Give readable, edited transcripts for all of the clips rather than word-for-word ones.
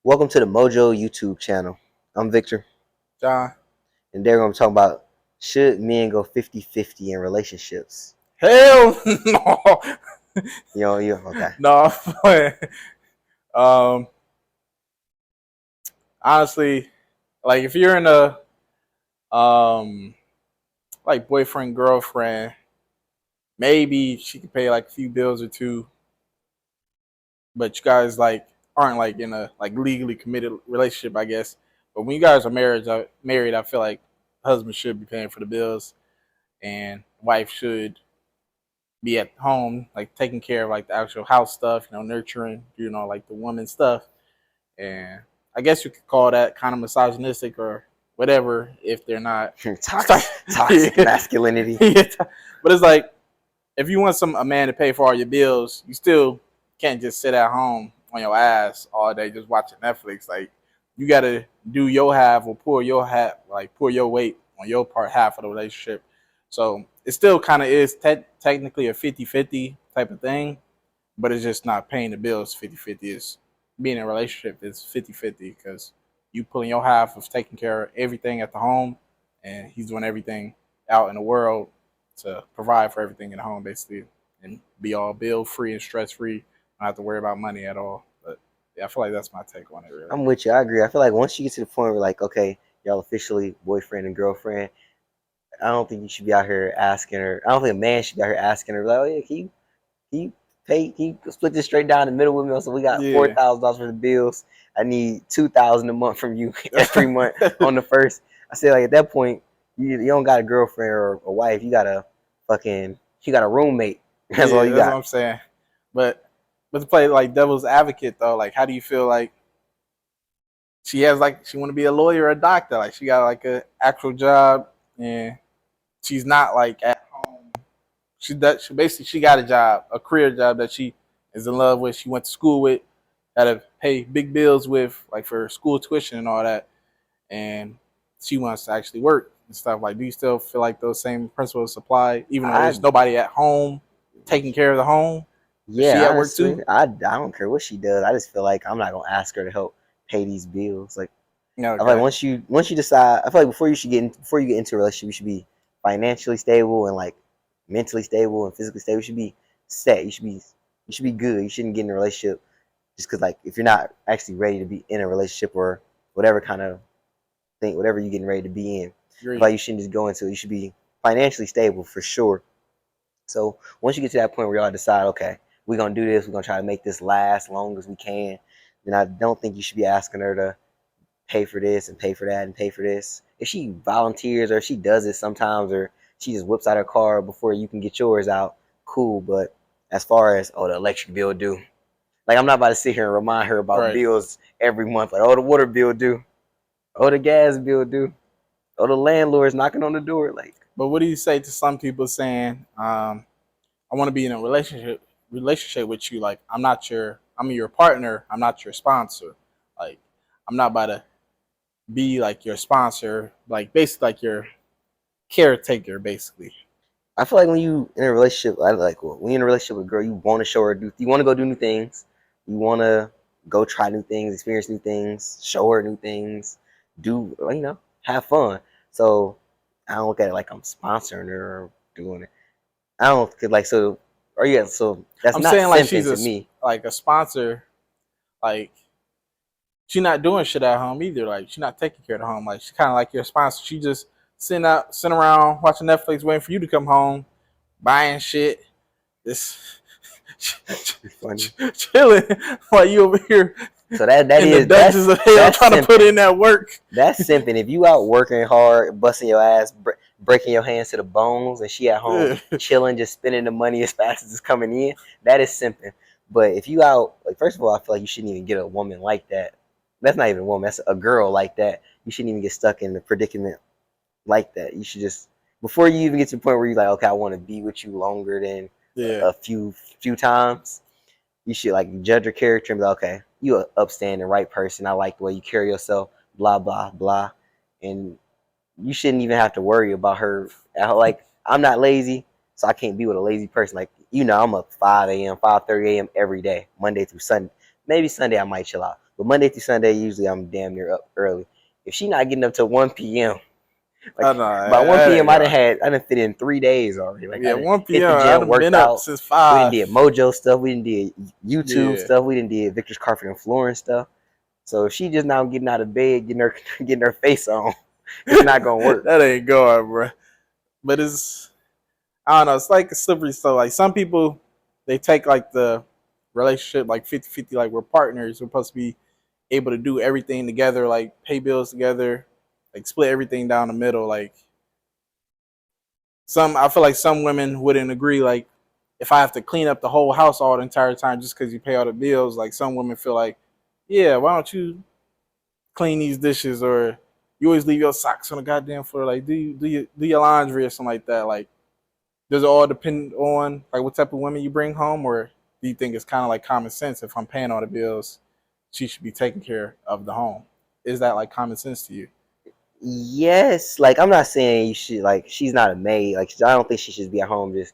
Welcome to the Mojo YouTube channel. I'm Victor, John. and they're going to talk about should men go 50-50 in relationships. Hell no. Okay. No. um, honestly, like if you're in a like boyfriend girlfriend, maybe she can pay like a few bills or two, but you guys like aren't like in a like legally committed relationship, I guess. But when you guys are married, I feel like husband should be paying for the bills, and wife should be at home, like taking care of like the actual house stuff, nurturing, like the woman stuff. And I guess you could call that kind of misogynistic or whatever if they're not Toxic masculinity. Yeah. But it's like if you want a man to pay for all your bills, you still can't just sit at home on your ass all day just watching Netflix. Like you gotta do your half or pour your weight on your part half of the relationship. So it still kind of is technically a 50-50 type of thing, but it's just not paying the bills 50-50. It's being in a relationship is 50-50 because you pulling your half of taking care of everything at the home, and he's doing everything out in the world to provide for everything in the home, basically, and be all bill free and stress free. Not have to worry about money at all. But yeah, I feel like that's my take on it, really. I'm with you. I agree. I feel like once you get to the point where, like, okay, y'all officially boyfriend and girlfriend, I don't think you should be out here asking her. I don't think a man should be out here asking her, like, oh, yeah, can you pay? Can you split this straight down the middle with me? So we got Yeah. $4,000 for the bills. I need $2,000 a month from you every month on the first. I say, like, at that point, you don't got a girlfriend or a wife. You got a roommate. That's all you That's what got. I'm saying. But to play like devil's advocate though, like how do you feel like she want to be a lawyer or a doctor? Like she got like a actual job and she's not like at home. She basically she got a job, a career job that she is in love with. She went to school with, had to pay big bills with, like for school tuition and all that. And she wants to actually work and stuff. Like, do you still feel like those same principles apply, even though I there's nobody at home taking care of the home? Is she Yeah, at work honestly, too? I don't care what she does. I just feel like I'm not gonna ask her to help pay these bills. Like Yeah, I feel like okay. once you decide, I feel like before you get into a relationship, you should be financially stable and like mentally stable and physically stable. You should be set. You should be good. You shouldn't get in a relationship just because, like, if you're not actually ready to be in a relationship or whatever kind of thing, whatever you're getting ready to be in. I feel Agreed. like you shouldn't just go into it. You should be financially stable for sure. So once you get to that point where y'all decide, okay, we're gonna do this, we're gonna try to make this last long as we can, then I don't think you should be asking her to pay for this and pay for that and pay for this. If she volunteers or if she does it sometimes or she just whips out her car before you can get yours out, cool. But as far as the electric bill due, like I'm not about to sit here and remind her about Right. bills every month. Like, the water bill due, the gas bill due, the landlord's knocking on the door. Like, But what do you say to some people saying, I want to be in a relationship with you? Like, I'm your partner. I'm not your sponsor. Like, I'm not about to be like your sponsor. Like, basically, like your caretaker, basically. I feel like when you in a relationship, when you're in a relationship with a girl, you want to show her, you want to go do new things, you want to go try new things, experience new things, show her new things, do have fun. So I don't look at it like I'm sponsoring her or doing it. I don't like so. Or yeah, so that's I'm not saying like simping she's to me. like a sponsor. Like she not doing shit at home either. Like she not taking care of the home. Like she kind of like your sponsor. She just sitting around watching Netflix, waiting for you to come home, buying shit. This Funny. chilling while you over here So that in the is dungeons of hell that's trying to put simping. in that work. That's simping. If you out working hard, busting your ass, breaking your hands to the bones, and she at home chilling, just spending the money as fast as it's coming in, that is simping. But if you out, like, first of all, I feel like you shouldn't even get a woman like that. That's not even a woman. That's a girl like that. You shouldn't even get stuck in the predicament like that. You should just, before you even get to the point where you're like, okay, I want to be with you longer than Yeah, a few times. You should like judge your character and be like, okay, you a upstanding, right person. I like the way you carry yourself. Blah blah blah, and you shouldn't even have to worry about her. Like, I'm not lazy, so I can't be with a lazy person. Like, I'm up 5 a.m., 5:30 a.m. every day, Monday through Sunday. Maybe Sunday I might chill out, But Monday through Sunday, usually I'm damn near up early. If she not getting up till 1 p.m., I like know by 1 that p.m., ain't going. I done fit in 3 days already. Like I Yeah, done 1 hit p.m. the I gym, done worked been up out. since We done 5. did Mojo stuff. We done did YouTube Yeah, stuff. We done did Victor's Carpet and Flooring stuff. So if she just now getting out of bed, getting her face on, it's not gonna work. that ain't going, bro. But it's I don't know. It's like a slippery slope. Like some people, they take like the relationship like 50-50, like we're partners. We're supposed to be able to do everything together, like pay bills together, like split everything down the middle. Like I feel like some women wouldn't agree. Like if I have to clean up the whole house all the entire time just because you pay all the bills, like some women feel like, yeah, why don't you clean these dishes, or you always leave your socks on the goddamn floor. Like do your laundry or something like that. Like does it all depend on like what type of women you bring home, or do you think it's kind of like common sense? If I'm paying all the bills, she should be taking care of the home. Is that like common sense to you? Yes, like I'm not saying you should like she's not a maid. Like I don't think she should be at home just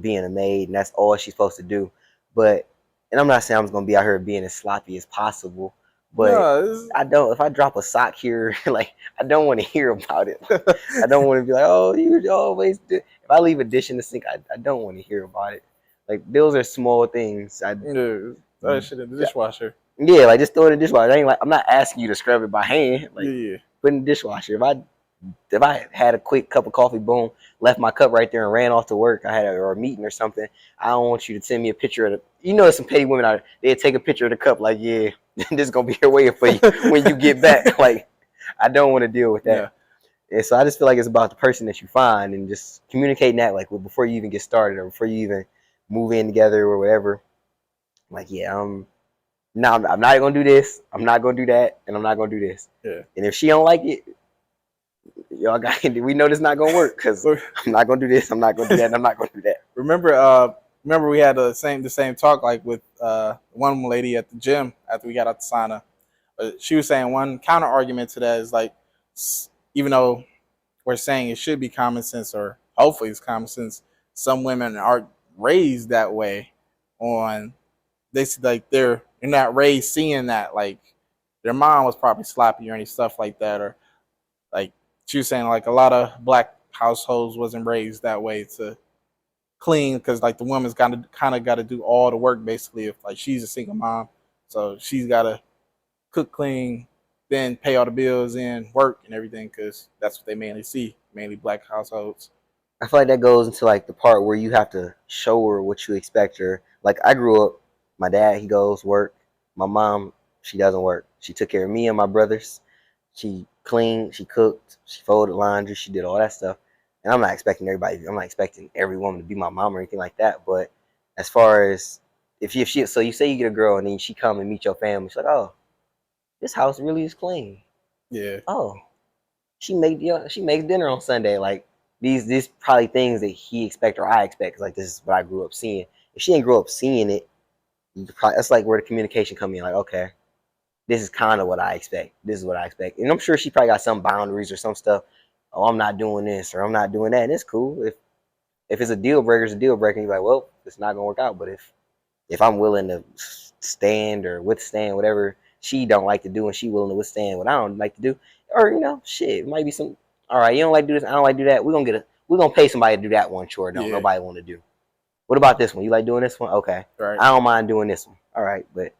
being a maid and that's all she's supposed to do. But and I'm not saying I'm just gonna be out here being as sloppy as possible. But No, I don't if I drop a sock here, like I don't want to hear about it. Like I don't want to be like, oh, you always do. If I leave a dish in the sink, I don't want to hear about it. Like those are small things. yeah, throw that shit in the dishwasher. Yeah, like just throw it in the dishwasher. I ain't like I'm not asking you to scrub it by hand. Yeah, Like yeah, put it in the dishwasher. If I had a quick cup of coffee, boom, left my cup right there and ran off to work, or a meeting or something. I don't want you to send me a picture of the. You know, there's some petty women out there. They'd take a picture of the cup, like, yeah, this is gonna be here waiting for you when you get back. Like, I don't want to deal with that. yeah. And so I just feel like it's about the person that you find and just communicating that, like, before you even get started or before you even move in together or whatever. Like, yeah, now I'm not gonna do this. I'm not gonna do that, and I'm not gonna do this. Yeah. And if she don't like it, y'all got we know this not gonna work because I'm not gonna do this, I'm not gonna do that, and I'm not gonna do that. Remember we had the same talk like with one lady at the gym after we got out the sauna. She was saying one counter argument to that is like, even though we're saying it should be common sense, or hopefully it's common sense, some women aren't raised that way. On they like they're not raised seeing that, like their mom was probably sloppy or any stuff like that, or like she was saying like a lot of black households wasn't raised that way to clean, because like the woman's got to kind of got to do all the work basically if like she's a single mom, so she's got to cook, clean, then pay all the bills and work and everything, because that's what they mainly see, mainly black households. I feel like that goes into like the part where you have to show her what you expect her. Like I grew up, my dad he goes work, my mom she doesn't work. She took care of me and my brothers. She cleaned, she cooked, she folded laundry, she did all that stuff. And I'm not expecting everybody. I'm not expecting every woman to be my mom or anything like that. But as far as if she so you say you get a girl and then she come and meet your family, she's like, oh, this house really is clean. Yeah, Oh, she makes dinner on Sunday. Like these probably things that he expect or I expect. Like this is what I grew up seeing. If she didn't grow up seeing it, that's like where the communication come in. Like okay, this is kind of what I expect. This is what I expect, and I'm sure she probably got some boundaries or some stuff. Oh, I'm not doing this or I'm not doing that. And it's cool if it's a deal breaker, it's a deal breaker. And you're like, well, it's not gonna work out. But if I'm willing to stand or withstand whatever she don't like to do, and she willing to withstand what I don't like to do, or shit, it might be some. All right, you don't like to do this, I don't like to do that. We're gonna pay somebody to do that one chore. Don't yeah, nobody want to do. What about this one? You like doing this one? Okay, right. I don't mind doing this one. All right, but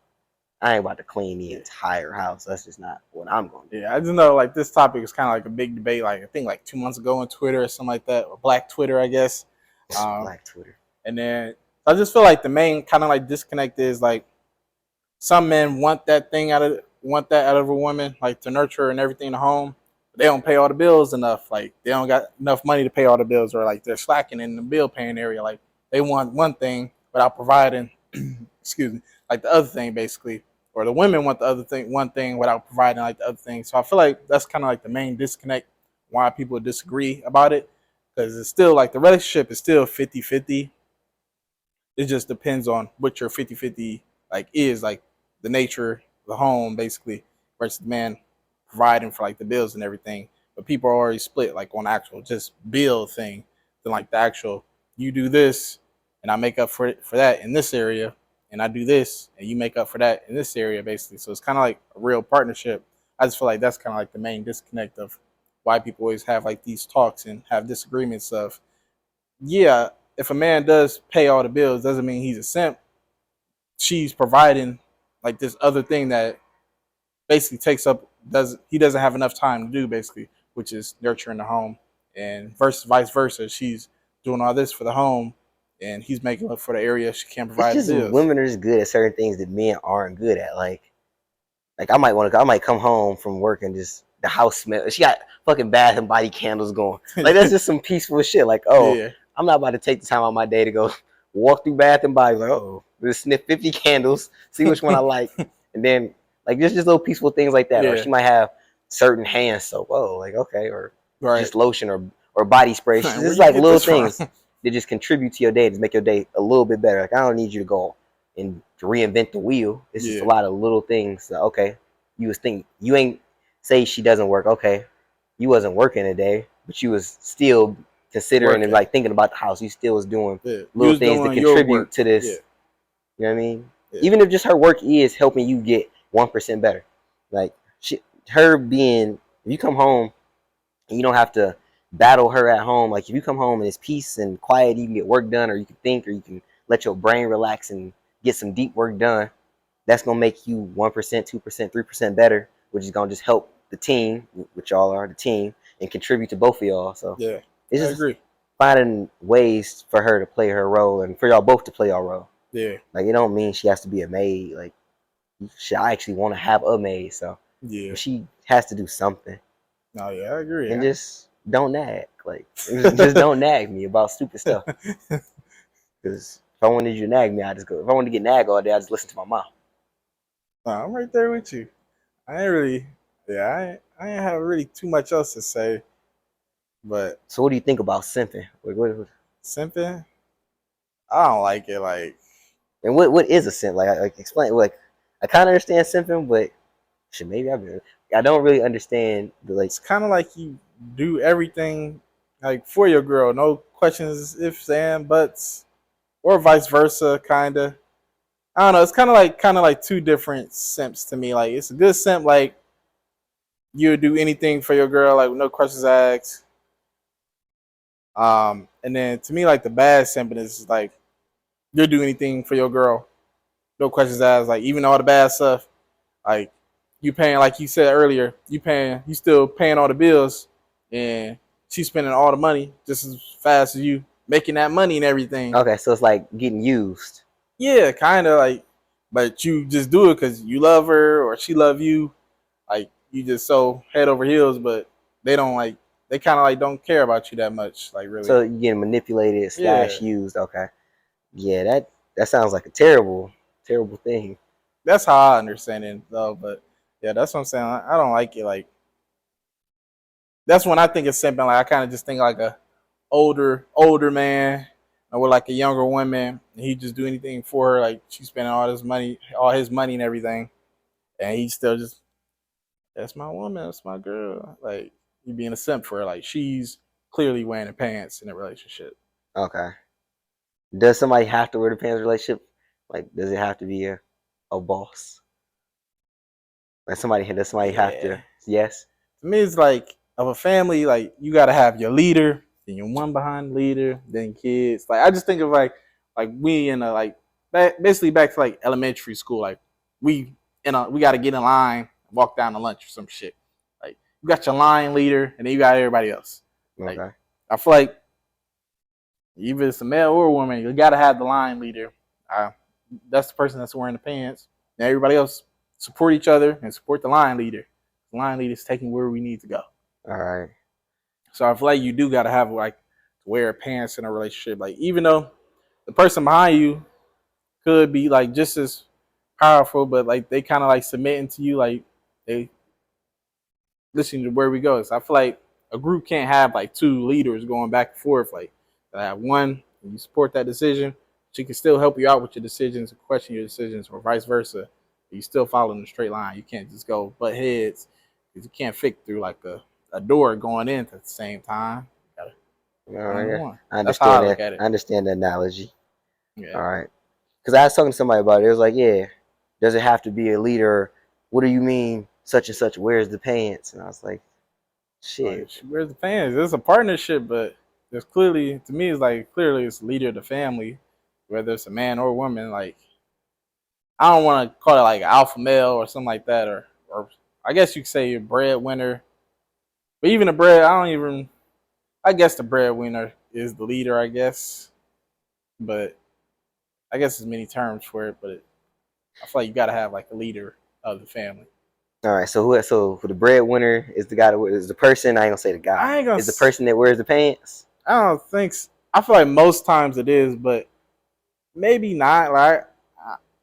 I ain't about to clean the Yeah, entire house. That's just not what I'm gonna do. yeah. I just know like this topic is kind of like a big debate. Like I think like 2 months ago on Twitter or something like that, or Black Twitter, I guess. Um, Black Twitter. and then I just feel like the main kind of like disconnect is like some men want that out of a woman, like to nurture her and everything in the home. But they don't pay all the bills enough. Like they don't got enough money to pay all the bills, or like they're slacking in the bill paying area. Like they want one thing without providing. Excuse me, like the other thing basically, or the women want the other thing, one thing without providing like the other thing. So I feel like that's kind of like the main disconnect why people disagree about it, because it's still like the relationship is still 50-50. It just depends on what your 50-50 like is, like the nature, the home basically, versus the man providing for like the bills and everything. But people are already split like on actual just bill thing, then like the actual you do this and I make up for that in this area. and I do this, and you make up for that in this area, basically. So it's kind of like a real partnership. I just feel like that's kind of like the main disconnect of why people always have like these talks and have disagreements of, yeah, if a man does pay all the bills, doesn't mean he's a simp. She's providing like this other thing that basically takes up doesn't have enough time to do, basically, which is nurturing the home, and vice versa. She's doing all this for the home, and he's making up for the area she can't It's provide the just bills. women are just good at certain things that men aren't good at. Like I might come home from work and just the house smell. She got fucking Bath and Body candles going. Like that's just some peaceful shit. Like, oh, Yeah, I'm not about to take the time out of my day to go walk through Bath and Body. Like, oh, just sniff 50 candles, see which one I like, and then like just little peaceful things like that. Or yeah, she might have certain hand soap. Oh, like okay, or right. just lotion or body spray. It's Where just you like get little this from? things that just contribute to your day to make your day a little bit better. Like I don't need you to go and to reinvent the wheel. It's just a Yeah, lot of little things. That, okay, you was thinking you ain't say she doesn't work. Okay, you wasn't working today, but you was still considering and working. like thinking about the house. You still was doing Yeah, you little was things to doing your contribute work. to Yeah, this. You know what I mean? yeah, Even if just her work is helping you get 1% better, like her being, if you come home and you don't have to battle her at home. Like if you come home and it's peace and quiet, you can get work done, or you can think, or you can let your brain relax and get some deep work done. That's gonna make you 1%, 2%, 3% better, which is gonna just help the team, which y'all are the team, and contribute to both of y'all. So yeah. it's I just agree. finding ways for her to play her role and for y'all both to play your role. Yeah, Like it don't mean she has to be a maid. Like I actually want to have a maid, so yeah. but she has to do something No, yeah, I agree. and just don't nag. Like just don't nag me about stupid stuff. Because if I wanted you to nag me, I just go. If I wanted to get nag all day, I just listen to my mom. No, I'm right there with you. I ain't really, yeah, I ain't have really too much else to say, but So what do you think about simping? simping, I don't like it. Like, And what is a simp? Like explain. Like I kind of understand simping, but shit, maybe I don't really understand the like. it's kind of like you do everything like for your girl, no questions, ifs, and buts, or vice versa, kind of. I don't know. It's kind of like two different simps to me. Like, it's a good simp, like you would do anything for your girl, like no questions asked. And then to me, like the bad simping is like you'll do anything for your girl, no questions asked. Like even all the bad stuff, like you paying, like you said earlier, you still paying all the bills, and she's spending all the money just as fast as you, making that money and everything. Okay, so it's like getting used. Yeah, kind of like, but you just do it because you love her or she love you. Like you just so head over heels, but they don't like, they kind of like don't care about you that much. Like really, So you getting manipulated yeah. slash used. Okay, yeah, that sounds like a terrible thing. That's how I understand it though. But yeah, that's what I'm saying. I don't like it. Like that's when I think it's simping. Like I kind of just think like a older man or with like a younger woman, and he just do anything for her. Like she's spending all his money and everything, and he still just, that's my woman, that's my girl. Like you being a simp for her. Like she's clearly wearing the pants in a relationship. Okay, does somebody have to wear the pants relationship? Like, does it have to be a boss? Like does somebody have Yeah. to? Yes. To me, it's like of a family. Like you got to have your leader, then your one behind leader, then kids. Like I just think of like we in a like basically back to like elementary school. Like we we got to get in line, walk down to lunch or some shit. Like you got your line leader, and then you got everybody else. Like Okay. I feel like even if it's a male or a woman, you got to have the line leader. Uh, that's the person that's wearing the pants. And everybody else support each other and support the line leader. The line leader is taking where we need to go. All right. So I feel like you do got to have like to wear pants in a relationship. Like even though the person behind you could be like just as powerful, but like they kind of like submitting to you, like they listen to where we go. So I feel like a group can't have like two leaders going back and forth. Like I have one, and you support that decision. She can still help you out with your decisions, question your decisions, or vice versa. You still follow in a straight line. You can't just go butt heads because you can't fit through like a door going in at the same time. You gotta All one on right. one. I That's how I understand look that. at I it. understand the analogy. Yeah. All right. Because I was talking to somebody about it. It was like, yeah, does it have to be a leader? What do you mean, such and such wears the pants? And I was like, Like, shit. where's the fans? It's a partnership, but there's clearly, to me, it's like clearly it's the leader of the family, whether it's a man or a woman. Like, I don't want to call it like alpha male or something like that, or I guess you could say you're breadwinner. But even the bread, I don't even. I guess the breadwinner is the leader, I guess. But I guess there's many terms for it. But I feel like you got to have like a leader of the family. All right, so who? So for the breadwinner is the guy that is the person. I ain't gonna say the guy. I ain't gonna. Is the person that wears the pants. I don't think. I feel like most times it is, but maybe not. Like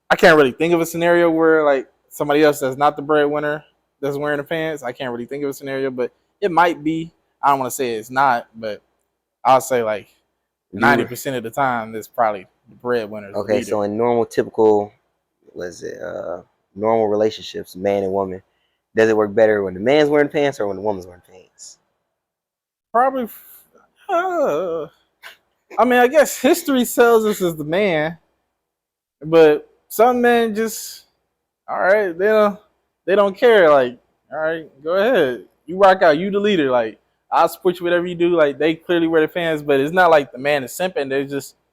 I can't really think of a scenario where like somebody else that's not the breadwinner that's wearing the pants. I can't really think of a scenario, but it might be. I don't want to say it's not, but I'll say like You 90% of the time, it's probably the breadwinner, the okay? leader. So in normal, typical, was it normal relationships, man and woman, does it work better when the man's wearing pants or when the woman's wearing pants? Probably. Uh, I mean, I guess history tells us as the man, but some men just all right. They don't care. Like all right, go ahead. You rock out. You the leader. Like I'll support you whatever you do. Like they clearly wear the pants, but it's not like the man is simping. They're just